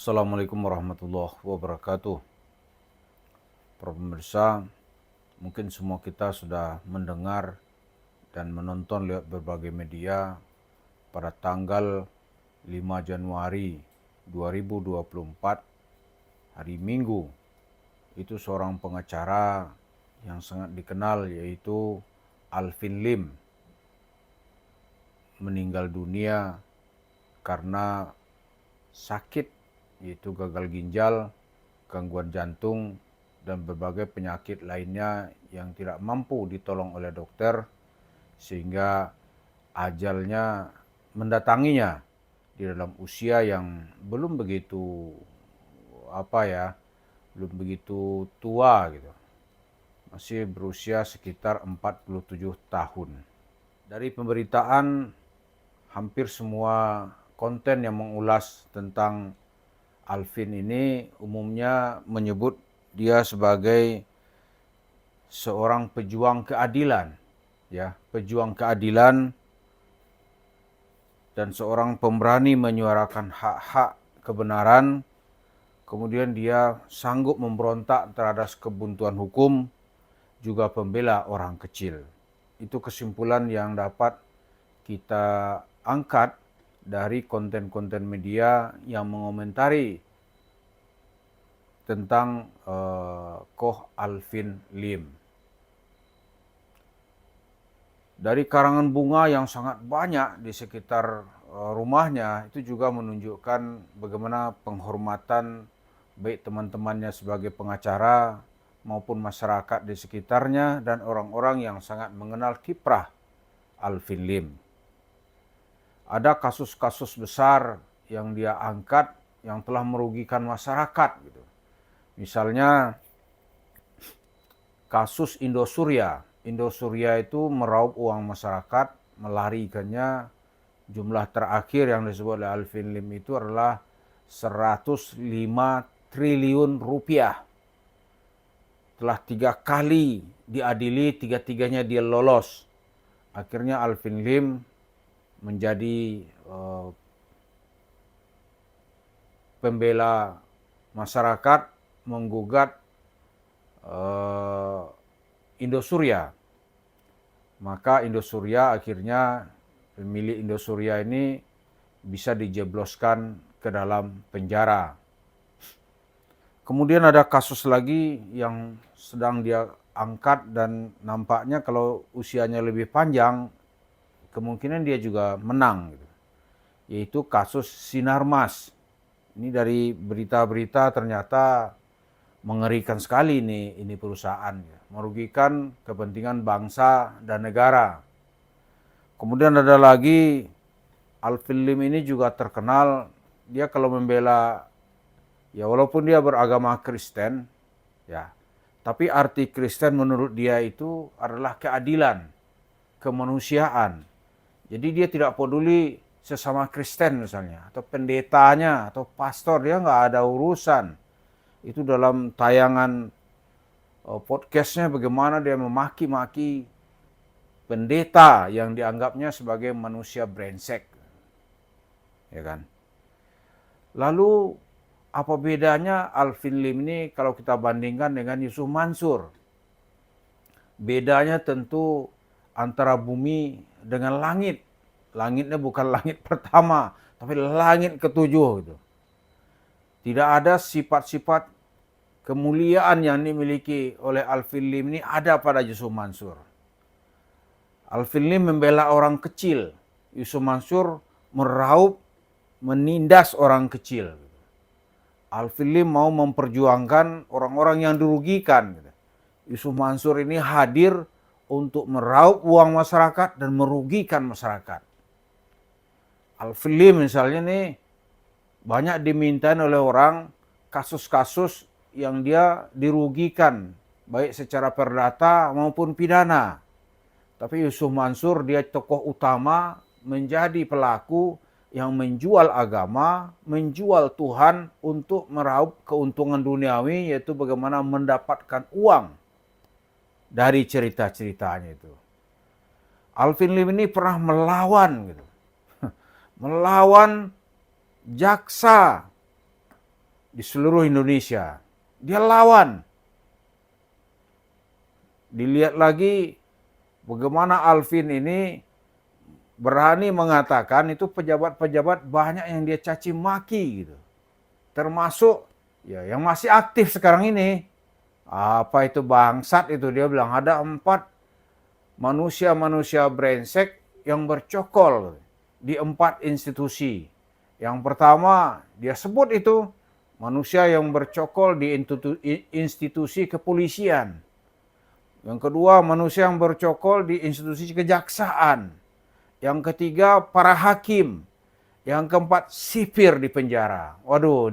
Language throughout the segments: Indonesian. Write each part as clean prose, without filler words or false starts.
Assalamualaikum warahmatullahi wabarakatuh. Para pemirsa, mungkin semua kita sudah mendengar dan menonton lewat berbagai media pada tanggal 5 Januari 2024, hari Minggu, itu seorang pengacara yang sangat dikenal yaitu Alvin Lim meninggal dunia karena sakit, yaitu gagal ginjal, gangguan jantung, dan berbagai penyakit lainnya yang tidak mampu ditolong oleh dokter, sehingga ajalnya mendatanginya di dalam usia yang belum begitu belum begitu tua gitu. Masih berusia sekitar 47 tahun. Dari pemberitaan, hampir semua konten yang mengulas tentang Alvin ini umumnya menyebut dia sebagai seorang pejuang keadilan, pejuang keadilan dan seorang pemberani menyuarakan hak-hak kebenaran. Kemudian dia sanggup memberontak terhadap kebuntuan hukum, juga pembela orang kecil. Itu kesimpulan yang dapat kita angkat dari konten-konten media yang mengomentari tentang Koh Alvin Lim. Dari karangan bunga yang sangat banyak di sekitar rumahnya, itu juga menunjukkan bagaimana penghormatan baik teman-temannya sebagai pengacara maupun masyarakat di sekitarnya dan orang-orang yang sangat mengenal kiprah Alvin Lim. Ada kasus-kasus besar yang dia angkat yang telah merugikan masyarakat gitu. Misalnya kasus Indosuria. Indosuria itu meraup uang masyarakat, melarikannya. Jumlah terakhir yang disebut oleh Alvin Lim itu adalah 105 triliun rupiah. Telah 3 kali diadili, 3-tiganya dia lolos. Akhirnya Alvin Lim menjadi pembela masyarakat, menggugat Indosuria. Maka Indosuria akhirnya, pemilik Indosuria ini bisa dijebloskan ke dalam penjara. Kemudian ada kasus lagi yang sedang dia angkat dan nampaknya kalau usianya lebih panjang, kemungkinan dia juga menang gitu. Yaitu kasus Sinarmas. Ini dari berita-berita ternyata mengerikan sekali ini perusahaan, merugikan kepentingan bangsa dan negara. Kemudian ada lagi, Alvin Lim ini juga terkenal, dia kalau membela, walaupun dia beragama Kristen, tapi arti Kristen menurut dia itu adalah keadilan, kemanusiaan. Jadi dia tidak peduli sesama Kristen misalnya, atau pendetanya, atau pastor, dia nggak ada urusan. Itu dalam tayangan podcastnya bagaimana dia memaki-maki pendeta yang dianggapnya sebagai manusia brengsek. Ya kan? Lalu apa bedanya Alvin Lim ini kalau kita bandingkan dengan Yusuf Mansur? Bedanya tentu antara bumi dengan langit. Langitnya bukan langit pertama, tapi langit ketujuh gitu. Tidak ada sifat-sifat kemuliaan yang dimiliki oleh Alvin Lim ini ada pada Yusuf Mansur. Alvin Lim membela orang kecil, Yusuf Mansur meraup, menindas orang kecil. Alvin Lim mau memperjuangkan orang-orang yang dirugikan. Yusuf Mansur ini hadir untuk meraup uang masyarakat dan merugikan masyarakat. Alvin Lim misalnya nih banyak dimintain oleh orang kasus-kasus yang dia dirugikan, baik secara perdata maupun pidana. Tapi Yusuf Mansur dia tokoh utama, menjadi pelaku yang menjual agama, menjual Tuhan untuk meraup keuntungan duniawi, yaitu bagaimana mendapatkan uang dari cerita-ceritanya itu. Alvin Lim ini pernah melawan gitu. Melawan jaksa di seluruh Indonesia. Dia lawan. Dilihat lagi bagaimana Alvin ini berani mengatakan itu pejabat-pejabat banyak yang dia caci maki gitu. Termasuk ya yang masih aktif sekarang ini. Apa itu bangsat itu, dia bilang ada 4 manusia-manusia brengsek yang bercokol di 4 institusi. Yang pertama dia sebut itu manusia yang bercokol di institusi kepolisian. Yang kedua manusia yang bercokol di institusi kejaksaan. Yang ketiga para hakim. Yang keempat sipir di penjara. Waduh,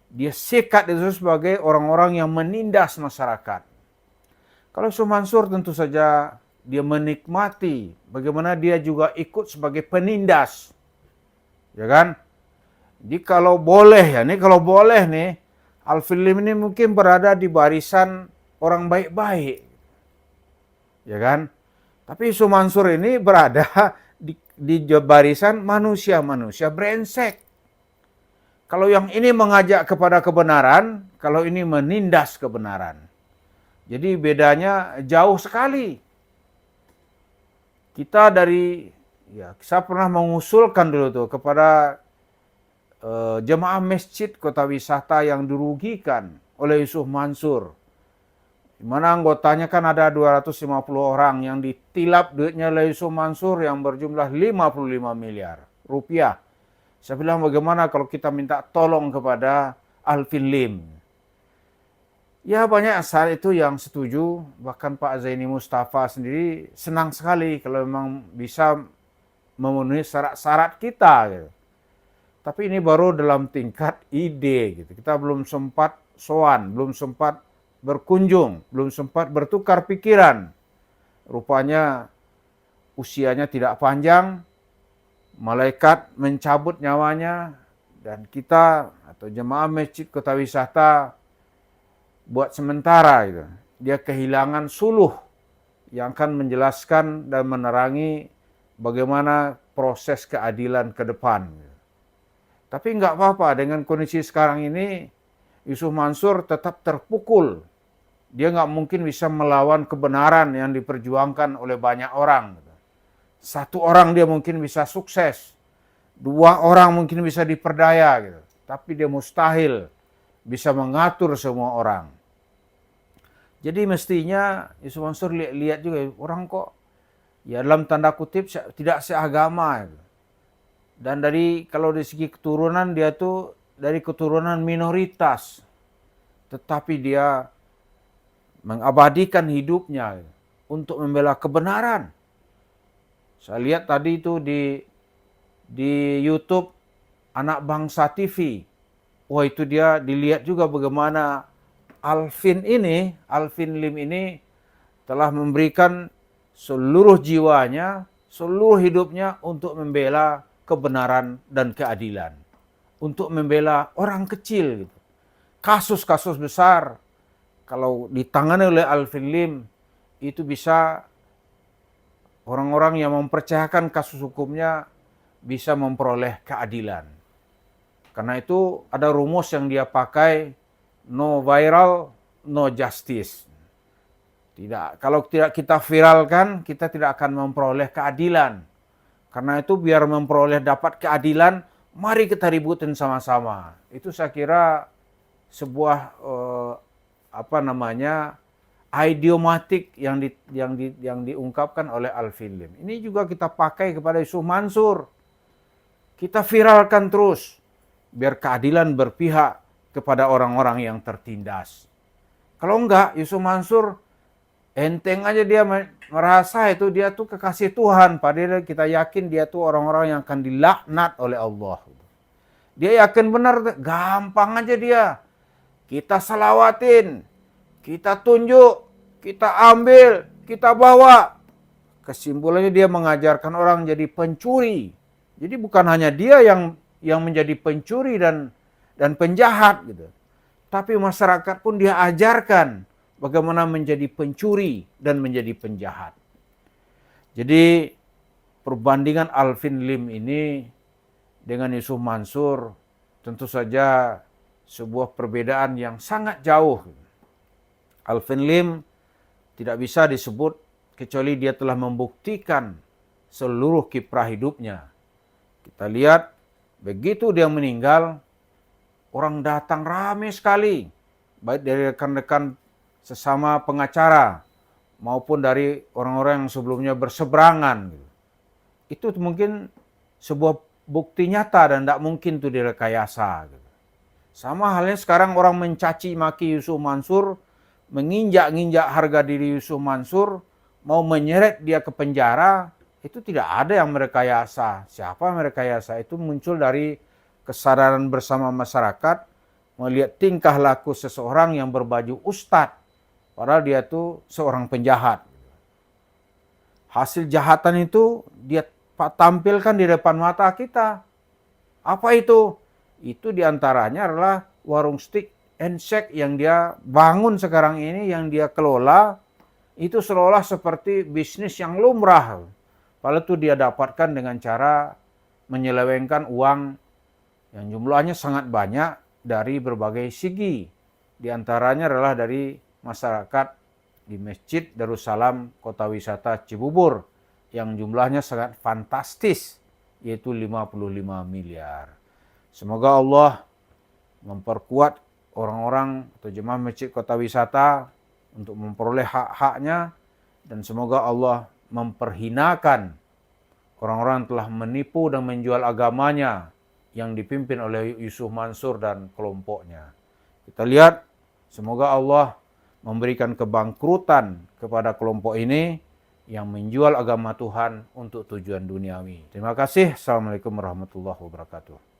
dia sekat itu sebagai orang-orang yang menindas masyarakat. Kalau Yusuf Mansur tentu saja dia menikmati bagaimana dia juga ikut sebagai penindas. Ya kan? Jadi kalau boleh nih, Alvin Lim ini mungkin berada di barisan orang baik-baik. Ya kan? Tapi Yusuf Mansur ini berada di barisan manusia-manusia brengsek. Kalau yang ini mengajak kepada kebenaran, kalau ini menindas kebenaran. Jadi bedanya jauh sekali. Saya pernah mengusulkan dulu tuh kepada jemaah masjid kota wisata yang dirugikan oleh Yusuf Mansur. Di mana anggotanya kan ada 250 orang yang ditilap duitnya oleh Yusuf Mansur yang berjumlah 55 miliar rupiah. Saya bilang bagaimana kalau kita minta tolong kepada Alvin Lim. Ya banyak saat itu yang setuju, bahkan Pak Zaini Mustafa sendiri senang sekali kalau memang bisa memenuhi syarat-syarat kita. Gitu. Tapi ini baru dalam tingkat ide. Gitu. Kita belum sempat sowan, belum sempat berkunjung, belum sempat bertukar pikiran. Rupanya usianya tidak panjang, malaikat mencabut nyawanya, dan kita atau jemaah masjid kota wisata buat sementara gitu. Dia kehilangan suluh yang akan menjelaskan dan menerangi bagaimana proses keadilan ke depan. Tapi nggak apa-apa, dengan kondisi sekarang ini Yusuf Mansur tetap terpukul. Dia nggak mungkin bisa melawan kebenaran yang diperjuangkan oleh banyak orang. Satu orang dia mungkin bisa sukses, 2 orang mungkin bisa diperdaya, gitu. Tapi dia mustahil bisa mengatur semua orang. Jadi mestinya Yusuf Mansur lihat juga orang kok ya dalam tanda kutip tidak seagama. Gitu. Dan kalau dari segi keturunan dia tuh dari keturunan minoritas, tetapi dia mengabadikan hidupnya untuk membela kebenaran. Saya lihat tadi itu di YouTube Anak Bangsa TV. Wah itu dia dilihat juga bagaimana Alvin Lim ini telah memberikan seluruh jiwanya, seluruh hidupnya untuk membela kebenaran dan keadilan. Untuk membela orang kecil. Gitu. Kasus-kasus besar kalau ditangani oleh Alvin Lim itu bisa orang-orang yang mempercayakan kasus hukumnya bisa memperoleh keadilan. Karena itu ada rumus yang dia pakai, no viral, no justice. Kalau tidak kita viralkan, kita tidak akan memperoleh keadilan. Karena itu biar memperoleh dapat keadilan, mari kita ributin sama-sama. Itu saya kira sebuah idiomatik yang diungkapkan oleh Alvin Lim. Ini juga kita pakai kepada Yusuf Mansur. Kita viralkan terus biar keadilan berpihak kepada orang-orang yang tertindas. Kalau enggak, Yusuf Mansur enteng aja dia merasa itu dia tuh kekasih Tuhan, padahal kita yakin dia tuh orang-orang yang akan dilaknat oleh Allah. Dia yakin benar, gampang aja dia. Kita salawatin, kita tunjuk, kita ambil, kita bawa. Kesimpulannya dia mengajarkan orang jadi pencuri. Jadi bukan hanya dia yang menjadi pencuri dan penjahat gitu. Tapi masyarakat pun dia ajarkan bagaimana menjadi pencuri dan menjadi penjahat. Jadi perbandingan Alvin Lim ini dengan Yusuf Mansur tentu saja sebuah perbedaan yang sangat jauh. Alvin Lim tidak bisa disebut kecuali dia telah membuktikan seluruh kiprah hidupnya. Kita lihat begitu dia meninggal, orang datang ramai sekali, baik dari rekan-rekan sesama pengacara maupun dari orang-orang yang sebelumnya berseberangan. Itu mungkin sebuah bukti nyata dan tidak mungkin itu direkayasa. Sama halnya sekarang orang mencaci maki Yusuf Mansur, menginjak-injak harga diri Yusuf Mansur, mau menyeret dia ke penjara, itu tidak ada yang merekayasa. Siapa yang merekayasa? Itu muncul dari kesadaran bersama masyarakat, melihat tingkah laku seseorang yang berbaju ustadz, padahal dia itu seorang penjahat. Hasil jahatan itu dia tampilkan di depan mata kita. Apa itu? Itu diantaranya adalah warung steak and shake yang dia bangun sekarang ini, yang dia kelola, itu seolah seperti bisnis yang lumrah. Padahal itu dia dapatkan dengan cara menyelewengkan uang yang jumlahnya sangat banyak dari berbagai segi. Di antaranya adalah dari masyarakat di Masjid Darussalam Kota Wisata Cibubur yang jumlahnya sangat fantastis, yaitu 55 miliar. Semoga Allah memperkuat orang-orang atau jemaah Masjid Kota Wisata untuk memperoleh hak-haknya, dan semoga Allah memperhinakan orang-orang yang telah menipu dan menjual agamanya yang dipimpin oleh Yusuf Mansur dan kelompoknya. Kita lihat, semoga Allah memberikan kebangkrutan kepada kelompok ini yang menjual agama Tuhan untuk tujuan duniawi. Terima kasih. Assalamualaikum warahmatullahi wabarakatuh.